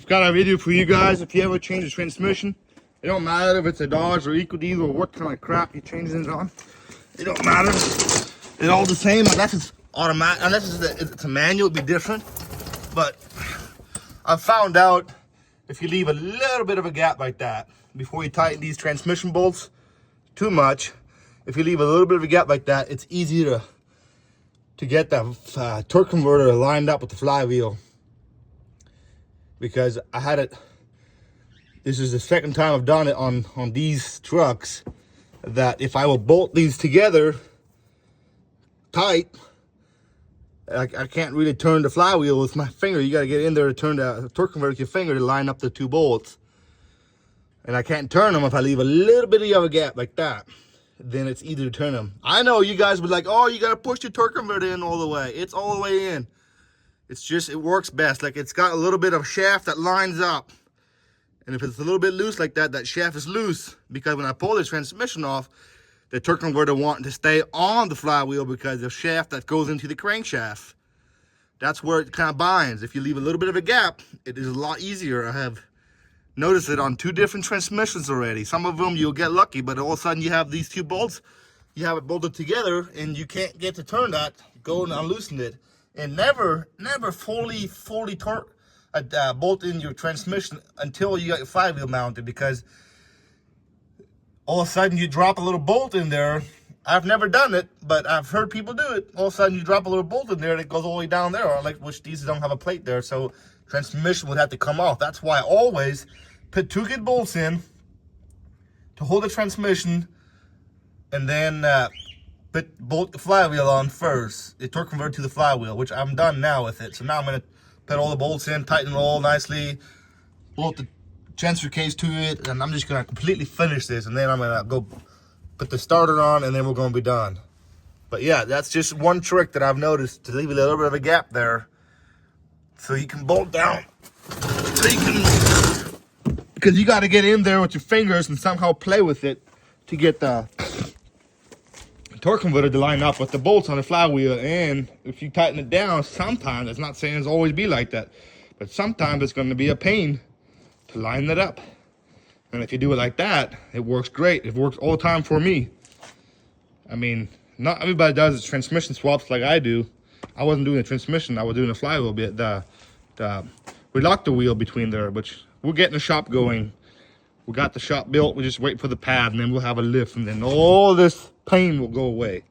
got a video for you guys. If you ever change a transmission, it don't matter if it's a Dodge or EcoDeal or what kind of crap you're changing it on. It don't matter. It's all the same unless it's automatic. Unless it's a manual, it'd be different. But I found out if you leave a little bit of a gap like that before you tighten these transmission bolts too much, if you leave a little bit of a gap like that, it's easier to get that torque converter lined up with the flywheel. Because I had it, this is the second time I've done it on these trucks, that if I will bolt these together tight, I can't really turn the flywheel with my finger. You got to get in there to turn the torque converter with your finger to line up the two bolts. And I can't turn them if I leave a little bit of a gap like that. Then it's easy to turn them. I know you guys would like, oh, you got to push your torque converter in all the way. It's all the way in. It's just, it works best. Like, it's got a little bit of shaft that lines up. And if it's a little bit loose like that, that shaft is loose. Because when I pull the transmission off, the torque converter wanting to stay on the flywheel because the shaft that goes into the crankshaft, that's where it kind of binds. If you leave a little bit of a gap, it is a lot easier. I have noticed it on 2 different transmissions already. Some of them you'll get lucky, but all of a sudden you have these 2 bolts, you have it bolted together, and you can't get to turn that, go and unloosen it. And never fully torque bolt in your transmission until you got your flywheel mounted, because all of a sudden you drop a little bolt in there. I've never done it, but I've heard people do it. All of a sudden you drop a little bolt in there and it goes all the way down there, or like, which these don't have a plate there, so transmission would have to come off. That's why I always put 2 good bolts in to hold the transmission, and then bolt the flywheel on first, the torque converter to the flywheel, which I'm done now with it. So now I'm going to put all the bolts in, tighten it all nicely, bolt the transfer case to it, and I'm just going to completely finish this, and then I'm going to go put the starter on, and then we're going to be done. But yeah, that's just one trick that I've noticed, to leave a little bit of a gap there so you can bolt down. So you can, because you got to get in there with your fingers and somehow play with it to get the torque converter to line up with the bolts on the flywheel. And if you tighten it down, sometimes, it's not saying it's always be like that, but sometimes it's going to be a pain to line that up. And if you do it like that, it works great. It works all the time for me. I mean, not everybody does transmission swaps like I do. I wasn't doing the transmission, I was doing the flywheel bit, the reluctor wheel between there, which we're getting the shop going. We got the shop built, we're just waiting for the pad, and then we'll have a lift, and then all this pain will go away.